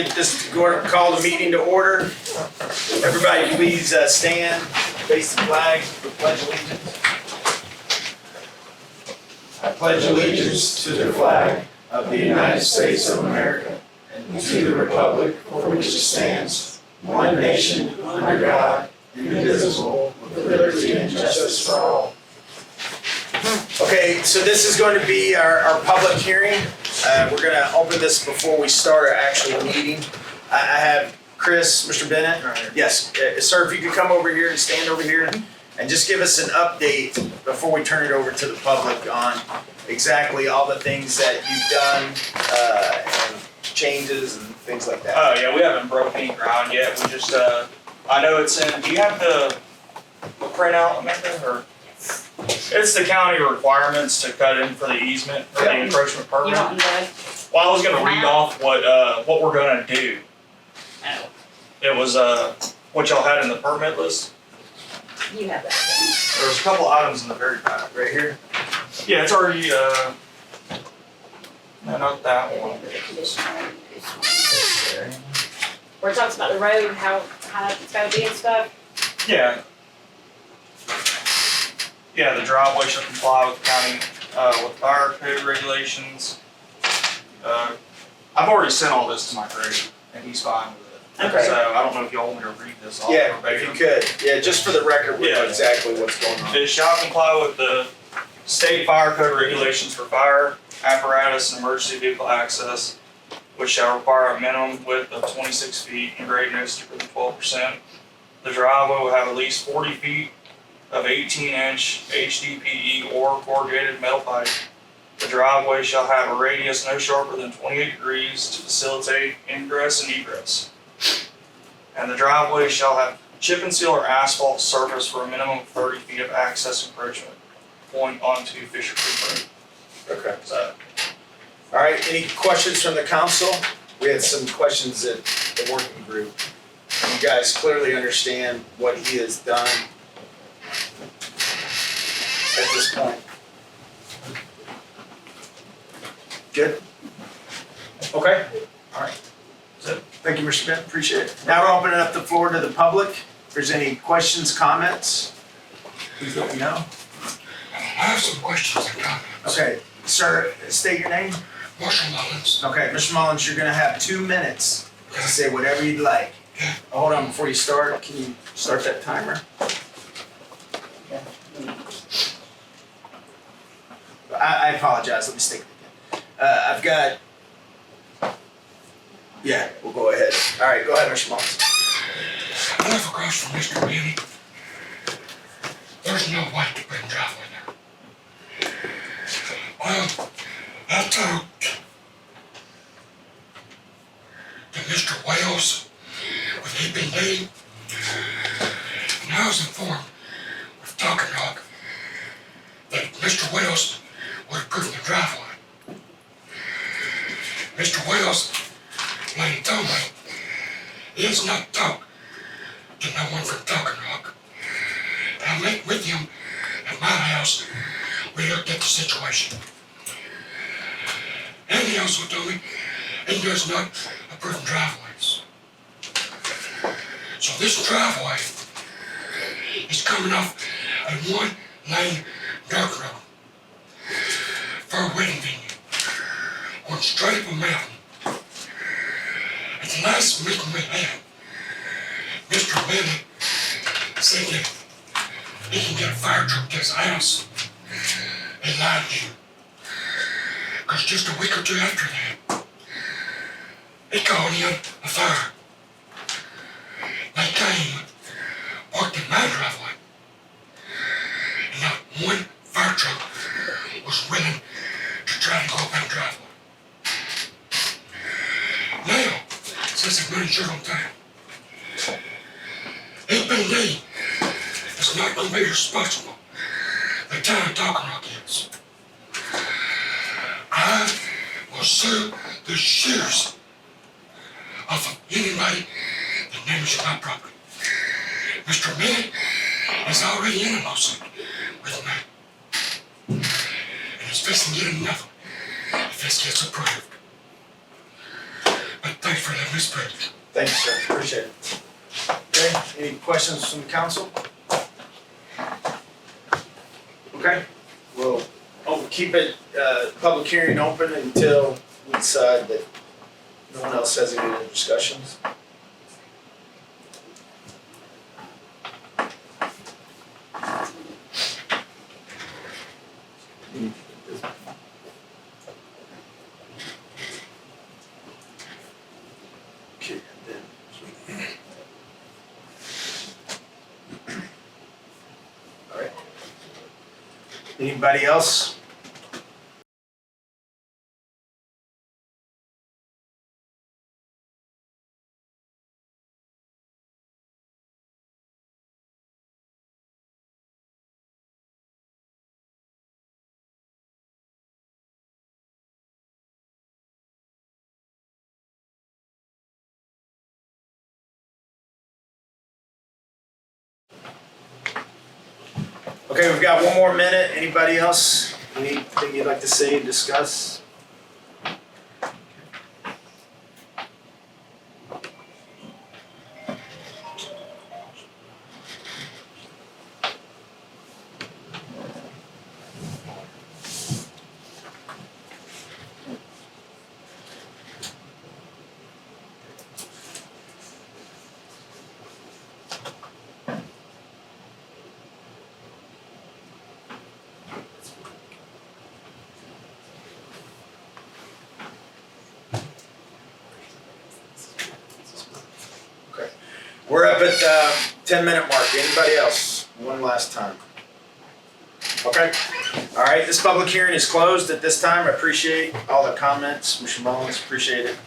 get this, call the meeting to order. Everybody please stand, face the flag, for pledge allegiance. I pledge allegiance to the flag of the United States of America and to the republic for which it stands, one nation, under God, indivisible, with liberty and justice for all. Okay, so this is going to be our public hearing. We're going to open this before we start our actual meeting. I have Chris, Mr. Bennett. Yes, sir, if you could come over here and stand over here and just give us an update before we turn it over to the public on exactly all the things that you've done and changes and things like that. Oh yeah, we haven't broke any ground yet. We just, I know it's in, do you have the printout, Amanda, or? It's the county requirements to cut in for the easement for the encroachment permit. You want the Well, I was gonna read off what we're gonna do. oh, It was, what y'all had in the permit list. you have that. There's a couple items in the very back. Right here? Yeah, it's already, no, not that Then. one. The conditional use one. Where it talks about the road, how high it's gotta be and stuff. Yeah. Yeah, the driveway should comply with county, with fire code regulations. I've already sent all this to my grader, and he's fine with it. Okay. So I don't know if y'all want me to read this off Yeah, if verbatim. you could. Yeah, just for the record, we know Yeah. exactly what's going on. It shall comply with the state fire code regulations for fire apparatus and emergency vehicle access, which shall require a minimum width of 26 feet and grade no steeper than 12%. The driveway will have at least 40 feet of 18-inch HDPE or corrugated metal pipe. The driveway shall have a radius no sharper than 28 degrees to facilitate ingress and egress. And the driveway shall have chip and seal or asphalt surface for a minimum of 30 feet of access encroachment going onto Fisher Creek Road. Okay. So, All right, any questions from the council? We had some questions at the working group. You guys clearly understand what he has done at this point. Good? Okay, all right. So, thank you, Mr. Smith, appreciate it. Now we're opening up the floor to the public. If there's any questions, comments, please let me know. I have some questions and comments. Okay, sir, state your name. Marshall Mullins. Okay, Mr. Mullins, you're gonna have 2 minutes to say whatever you'd like. Yeah. Hold on, before you start, can you start that timer? I apologize, let me stick it again. I've got, yeah, we'll go ahead. All right, go ahead, Mr. Mullins. I live across from Mr. Bennett. There's no way to bring driveway there. Well, I talked to Mr. Wales with EPD, and I was informed with Talking Rock that Mr. Wales would approve the driveway. Mr. Wales later told me he has not talked to no one from Talking Rock. And I met with him at my house. We looked at the situation. And he also told me he does not approve driveways. So this driveway is coming off a 1-lane dirt road for a wedding venue, going straight up a mountain. At the last meeting we had, Mr. Bennett said that he can get a fire truck to his house. He lied to you. Because just a week or two after that, he called in a fire. They came, parked in my driveway, and not one fire truck was willing to try to go up that driveway. Now, since I've been insured on time, EPD is not going to be responsible for the time Talking Rock is. I will sue the shoes off of anybody that damages my property. Mr. Bennett is already in a lawsuit with me. And he's fixing to get another if this gets approved. But thanks for letting me speak. Thank you, sir. Appreciate it. Okay, any questions from the council? Okay, well, I'll keep it, public hearing open until we decide that no one else has any other discussions. Okay, then. All right. Anybody else? Okay, we've got one more minute. Anybody else? Anything you'd like to say and discuss? We're up at 10-minute mark. Anybody else? One last time. Okay. All right. This public hearing is closed at this time. I appreciate all the comments. Mr. Mullins, appreciate it.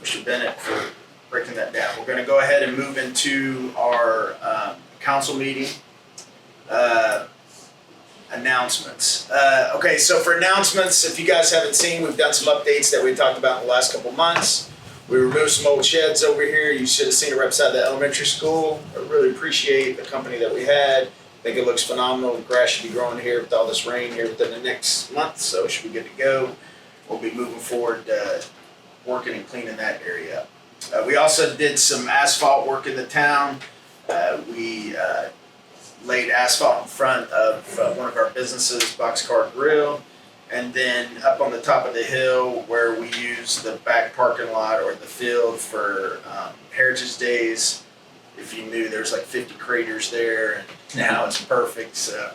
Mr. Bennett for breaking that down. We're going to go ahead and move into our council meeting announcements. Okay. So for announcements, if you guys haven't seen, we've done some updates that we talked about in the last couple months. We removed some old sheds over here. You should have seen it right beside the elementary school. I really appreciate the company that we had. I think it looks phenomenal. The grass should be growing here with all this rain here within the next month, so it should be good to go. We'll be moving forward, working and cleaning that area up. We also did some asphalt work in the town. We laid asphalt in front of one of our businesses, Boxcar Grill. And then up on the top of the hill where we use the back parking lot or the field for Heritage Days, if you knew, there's like 50 craters there, and now it's perfect. So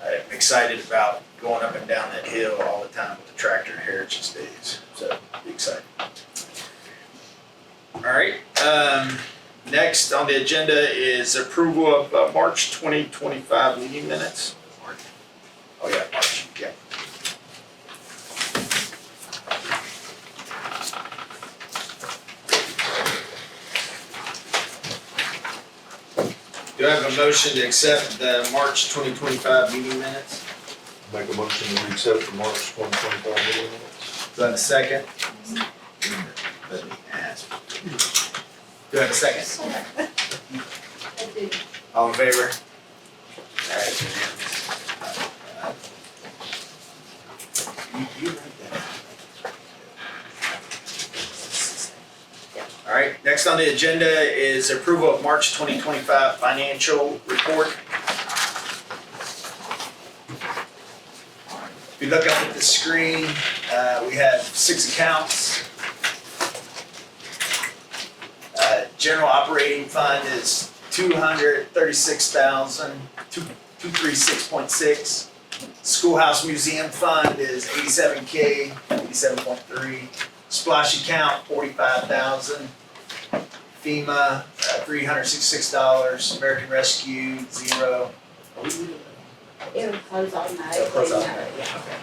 I'm excited about going up and down that hill all the time with the tractor at Heritage Days. So be excited. All right. Next on the agenda is approval of March 2025 meeting minutes. Oh yeah, March. Yeah. Do I have a motion to accept the March 2025 meeting minutes? Make a motion to accept the March 2025 meeting minutes. Do I have a second? Let me ask. Do I have a second? All in favor? All right, unanimous. You write that. All right, next on the agenda is approval of March 2025 financial report. If you look up at the screen, we have 6 accounts. General operating fund is $236,236.6. Schoolhouse museum fund is $87K, 87.3. Splash account, $45,000. FEMA, $366. American Rescue, $0. It would close automatically. It'll close automatically. Yeah. Okay.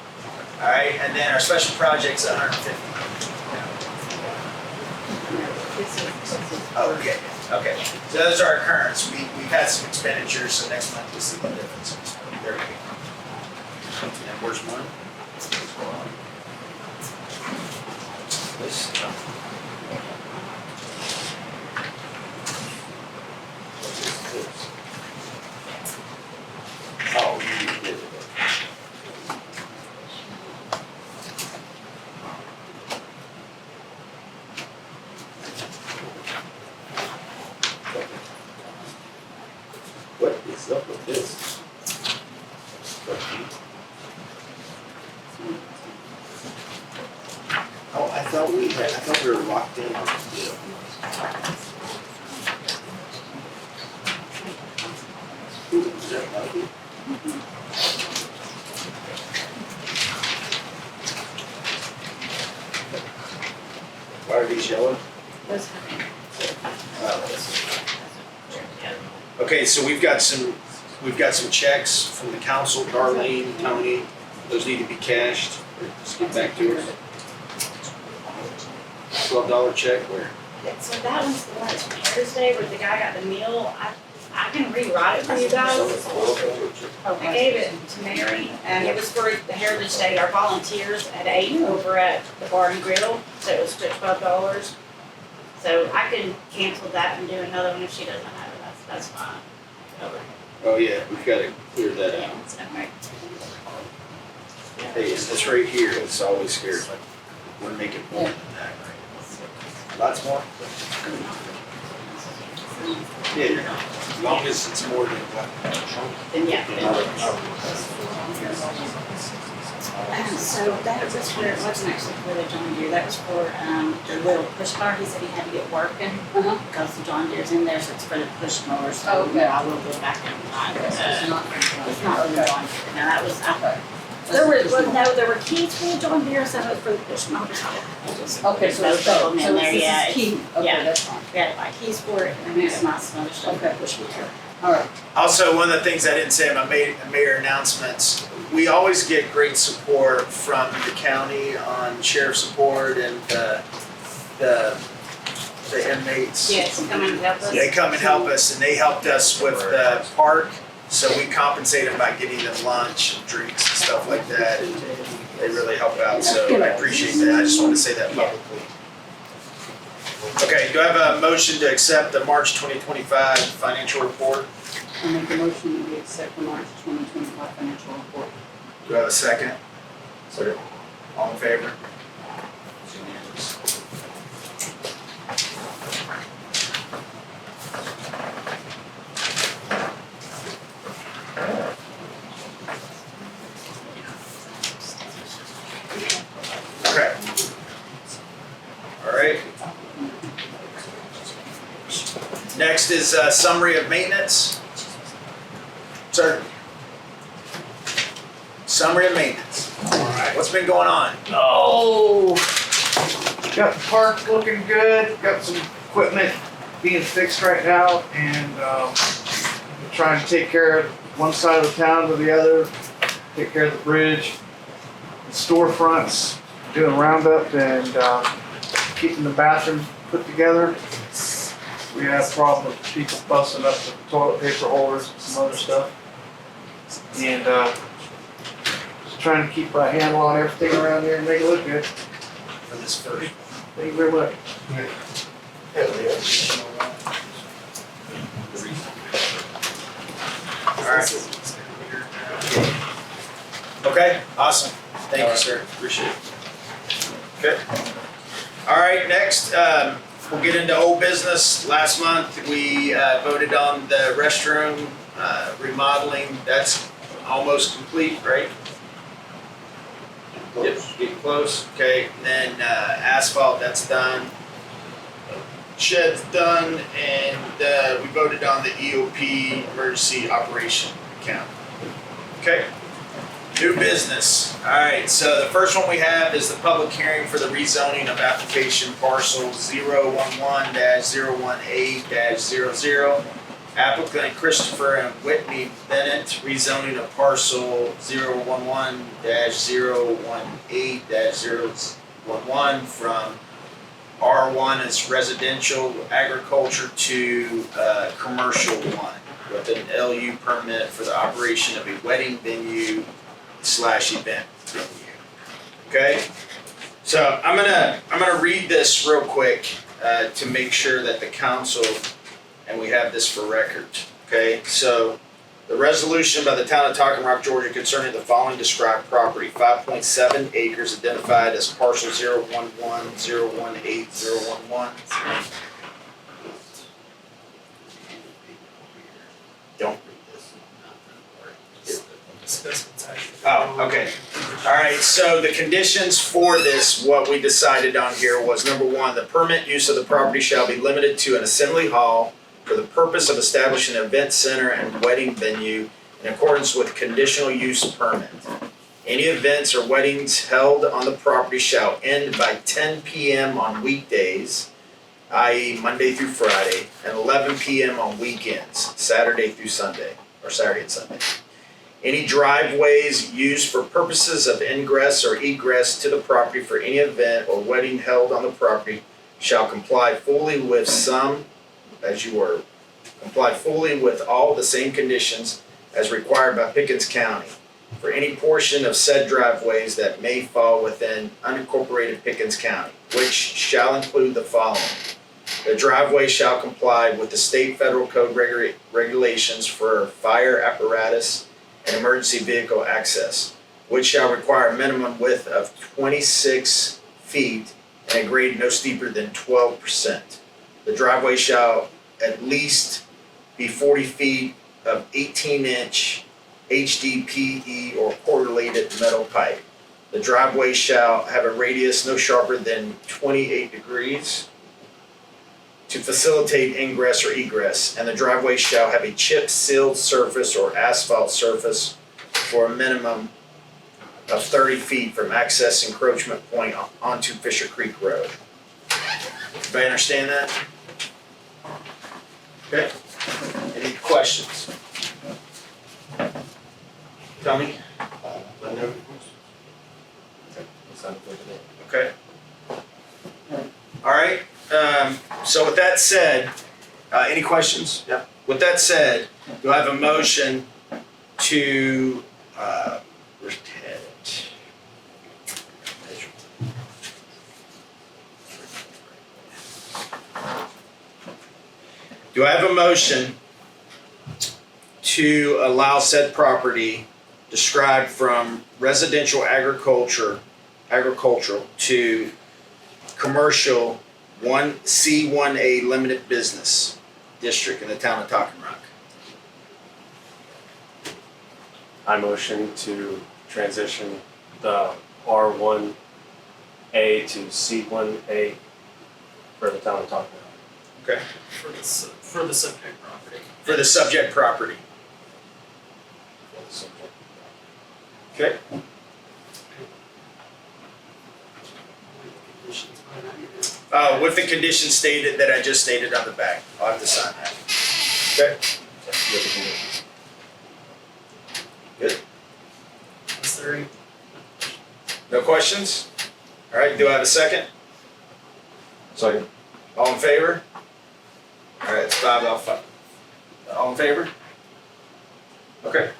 All right, and then our special projects, $150. Okay, okay. So those are our currents. We've had some expenditures, so next month we'll see the difference. There we go. And where's one? This. Oh, you did it. With this. Oh, I thought we were locked in on this deal. Ooh, is that lucky? Why are these yellow? Okay, so we've got some checks from the council, Darlene, Tony, those need to be cashed, just get back to us. $12 check where? Yeah, so that one's the one that's from Thursday where the guy got the meal. I can rewrite it for you guys. I gave it to Mary, and it was for the Heritage Day, our volunteers at 8 over at the Bar and Grill, so it was for $12. So I can cancel that and do another one if she doesn't have it, that's fine. Over. Oh yeah, we've gotta clear that out. Okay. Hey, it's right here, it's always scared, like, we're making more than that, right? Lots more? Yeah, as long as it's more than what? Then yeah. So that was where, it wasn't actually for the John Deere, that was for, the little push car, he said he had to get working. Because the John Deere's in there, so it's for the push mowers, so Okay. I will go back and find it. It's not. It's not really John Deere, now that was, there were keys for the John Deere, some of it for the push mowers. Okay, so Both it's of them in so there, this yeah, is key, yeah. okay, that's fine, We had to buy keys for it, and there's not some other stuff, Okay. push mower. all right. Also, one of the things I didn't say in my mayor announcements, we always get great support from the county on sheriff support and the inmates. Yes, come and help us. They come and help us, and they helped us with the park, so we compensate them by getting them lunch and drinks and stuff like that, and they really help out, so I appreciate that, I just wanted to say that publicly. Okay, do I have a motion to accept the March 2025 financial report? I make a motion that we accept the March 2025 financial report. Do I have a second? Second. All in favor? It's unanimous. Okay. All right. Next is summary of maintenance. Sir. Summary of maintenance. All right. What's been going on? Oh, got the park looking good, got some equipment being fixed right now, and trying to take care of one side of the town to the other, take care of the bridge, the storefronts, doing roundup and keeping the bathroom put together. We had a problem with people busting up the toilet paper holders and some other stuff. And just trying to keep a handle on everything around here and make it look good. For this first. Thank you very much. Alright. Okay, awesome. Thank you, sir. Appreciate it. Okay. Alright, next, we'll get into old business. Last month, we voted on the restroom remodeling. That's almost complete, right? Yep, getting close. Okay, and then asphalt, that's done. Shed's done, and we voted on the EOP emergency operation account. Okay. New business. All right, so the first one we have is the public hearing for the rezoning of application parcel 011-018-00. Applicant Christopher and Whitney Bennett, rezoning of parcel 011-018-011 from R1 as residential agriculture to commercial one with an LU permit for the operation of a wedding venue / event venue. Okay, so I'm gonna read this real quick to make sure that the council and we have this for record. Okay, so the resolution by the town of Talking Rock, Georgia concerning the following described property, 5.7 acres identified as parcel 011-018-011. Don't read this. So the conditions for this, what we decided on here was, number one, the permit use of the property shall be limited to an assembly hall for the purpose of establishing an event center and wedding venue in accordance with conditional use permit. Any events or weddings held on the property shall end by 10 p.m. on weekdays, i.e. Monday through Friday, and 11 p.m. on weekends, Saturday through Sunday, or Saturday and Sunday. Any driveways used for purposes of ingress or egress to the property for any event or wedding held on the property shall comply fully with all the same conditions as required by Pickens County for any portion of said driveways that may fall within unincorporated Pickens County, which shall include the following. The driveway shall comply with the state federal code regulations for fire apparatus and emergency vehicle access, which shall require a minimum width of 26 feet and a grade no steeper than 12%. The driveway shall at least be 40 feet of 18-inch HDPE or correlated metal pipe. The driveway shall have a radius no sharper than 28 degrees to facilitate ingress or egress, and the driveway shall have a chip sealed surface or asphalt surface for a minimum of 30 feet from access encroachment point onto Fisher Creek Road. Everybody understand that? Okay. Any questions? Tommy? Okay. All right. So with that said, any questions? Yeah. With that said, do I have a motion to, where's Ted? Do I have a motion to allow said property described from residential agricultural to commercial C1A limited business district in the town of Talking Rock? I motion to transition the R1A to C1A for the town of Talking Rock. Okay. For the subject property. For the subject property. Okay. With the conditions stated that I just stated on the back, I'll have to sign that. Okay. Good. Is there any? No questions? All right, do I have a second? Second. All in favor? All right, it's 5 out of 5. All in favor? Okay.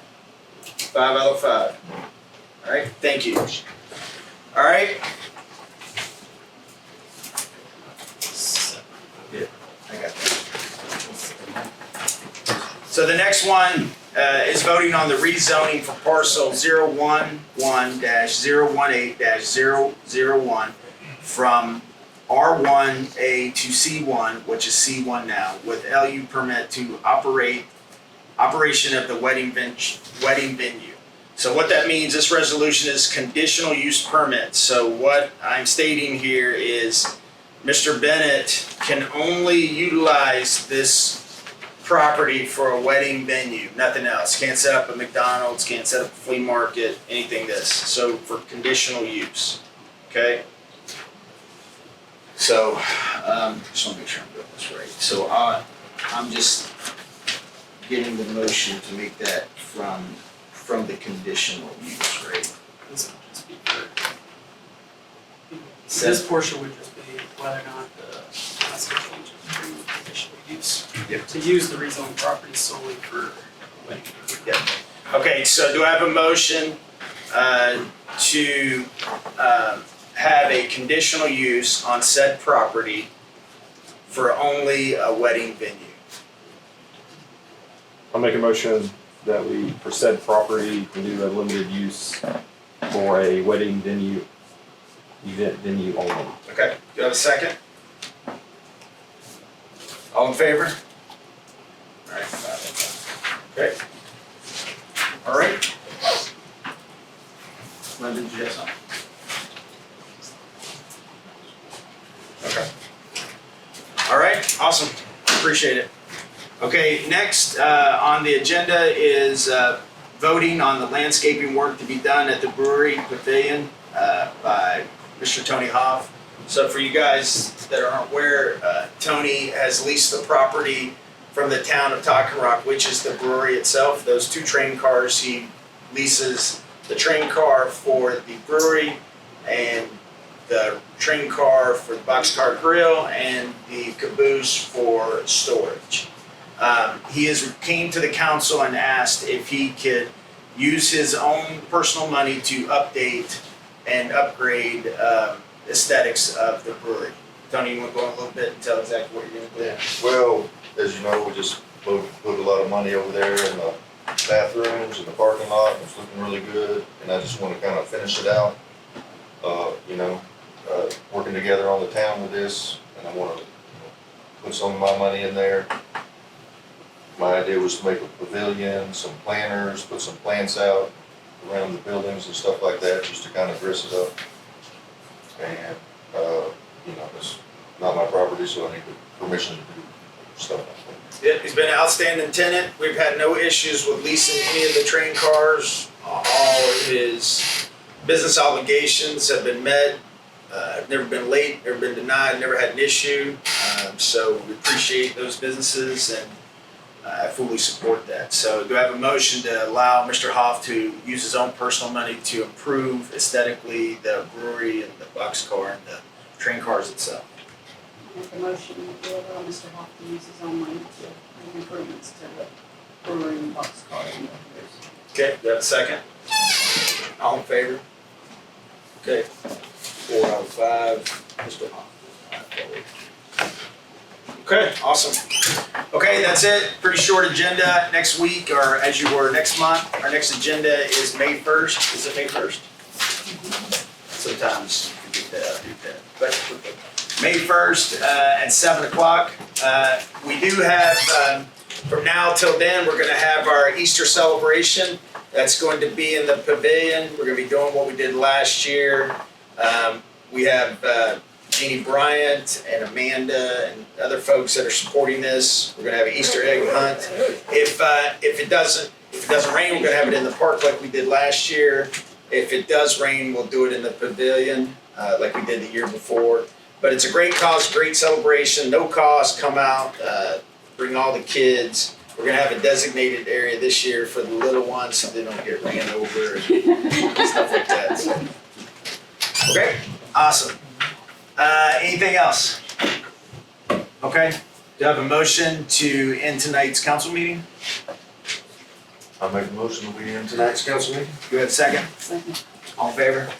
5 out of 5. All right, thank you. All right. Yeah, I got that. So the next one is voting on the rezoning for parcel 011-018-001 from R1A to C1, which is C1 now, with LU permit to operation of the wedding venue. So what that means, this resolution is conditional use permit. So what I'm stating here is Mr. Bennett can only utilize this property for a wedding venue, nothing else. Can't set up a McDonald's, can't set up a flea market, anything this. So for conditional use, okay? So, just want to make sure I'm doing this right. So I'm just getting the motion to make that from the conditional use, right? This would just be for. This portion would just be whether or not the council changes to conditional use. Yep. To use the rezoned property solely for wedding. Yeah. Okay, so do I have a motion to have a conditional use on said property for only a wedding venue? I'll make a motion that we, for said property, can do a limited use for a wedding venue, event venue only. Okay, do I have a second? All in favor? All right, 5 out of 5. Okay. All right. Linda, did you have something? Awesome, appreciate it. Okay, next on the agenda is voting on the landscaping work to be done at the Brewery Pavilion by Mr. Tony Hawf. So for you guys that aren't aware, Tony has leased the property from the town of Talking Rock, which is the brewery itself. Those 2 train cars, he leases the train car for the brewery and the train car for the boxcar grill and the caboose for storage. He came to the council and asked if he could use his own personal money to update and upgrade aesthetics of the brewery. Tony, you want to go on a little bit and tell exactly what you're going to do? Well, as you know, we just put a lot of money over there in the bathrooms and the parking lot. It's looking really good, and I just want to kind of finish it out. Working together on the town with this, and I want to put some of my money in there. My idea was to make a pavilion, some planters, put some plants out around the buildings and stuff like that, just to kind of dress it up. And, it's not my property, so I need the permission to do stuff like that. Yeah, he's been an outstanding tenant. We've had no issues with leasing any of the train cars. All of his business obligations have been met. Never been late, never been denied, never had an issue. So we appreciate those businesses and I fully support that. So do I have a motion to allow Mr. Hawf to use his own personal money to improve aesthetically the brewery and the boxcar and the train cars itself? Make a motion to allow Mr. Hawf to use his own money to make improvements to the brewery and boxcar and the others. Okay, do I have a second? All in favor? Okay, 4 out of 5, Mr. Hawf. Okay, awesome. Okay, that's it. Pretty short agenda. Next week, or as you were next month, our next agenda is May 1st. Is it May 1st? Sometimes you forget that, I do that. But May 1st at 7 o'clock. We do have, from now till then, we're gonna have our Easter celebration. That's going to be in the pavilion. We're gonna be doing what we did last year. We have Jeannie Bryant and Amanda and other folks that are supporting this. We're gonna have an Easter egg hunt. If it doesn't rain, we're gonna have it in the park like we did last year. If it does rain, we'll do it in the pavilion like we did the year before. But it's a great cause, great celebration, no cost. Come out, bring all the kids. We're gonna have a designated area this year for the little ones so they don't get ran over and stuff like that. So. Okay, awesome. Anything else? Okay, do I have a motion to end tonight's council meeting? I make a motion that we end tonight's council meeting. Do I have a second? Second. All in favor?